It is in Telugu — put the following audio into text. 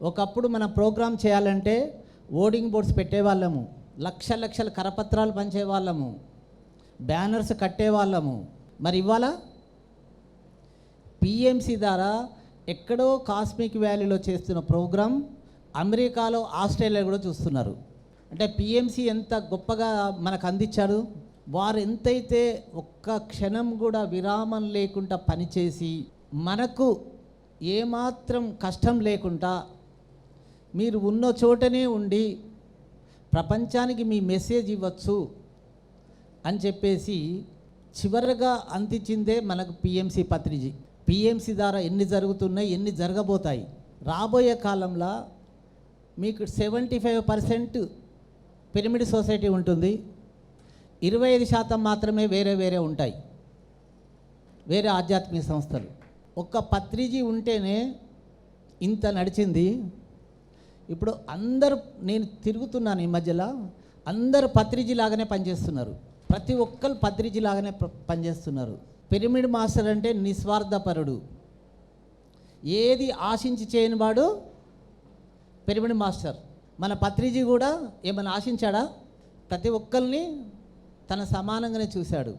ఒకప్పుడు మన ప్రోగ్రామ్ చేయాలంటే ఓడింగ్ బోర్డ్స్ పెట్టేవాళ్ళము, లక్షల కరపత్రాలు పంచేవాళ్ళము, బ్యానర్స్ కట్టేవాళ్ళము. మరి ఇవాళ పిఎంసి ద్వారా ఎక్కడో కాస్మిక్ వ్యాలీలో చేస్తున్న ప్రోగ్రాం అమెరికాలో, ఆస్ట్రేలియా కూడా చూస్తున్నారు. అంటే పిఎంసి ఎంత గొప్పగా మనకు అందించాడు. వారు ఎంతైతే ఒక్క క్షణం కూడా విరామం లేకుండా పనిచేసి మనకు ఏమాత్రం కష్టం లేకుండా మీరు ఉన్న చోటనే ఉండి ప్రపంచానికి మీ మెసేజ్ ఇవ్వచ్చు అని చెప్పేసి చివరిగా అందించిందే మనకు పిఎంసి పత్రిజీ. పిఎంసి ద్వారా ఎన్ని జరుగుతున్నాయి, ఎన్ని జరగబోతాయి. రాబోయే కాలంలో మీకు 75% పిరమిడ్ సొసైటీ ఉంటుంది, 25% మాత్రమే వేరే ఉంటాయి, వేరే ఆధ్యాత్మిక సంస్థలు. ఒక్క పత్రిజీ ఉంటేనే ఇంత నడిచింది. ఇప్పుడు అందరూ, నేను తిరుగుతున్నాను ఈ మధ్యలో, అందరూ పత్రిజీ లాగానే పనిచేస్తున్నారు. ప్రతి ఒక్కరు పత్రిజీ లాగానే పనిచేస్తున్నారు. పిరమిడ్ మాస్టర్ అంటే నిస్వార్థపరుడు, ఏది ఆశించి చేయని వాడు పిరమిడ్ మాస్టర్. మన పత్రిజీ కూడా ఏమైనా ఆశించాడా? ప్రతి ఒక్కరిని తన సమానంగానే చూశాడు.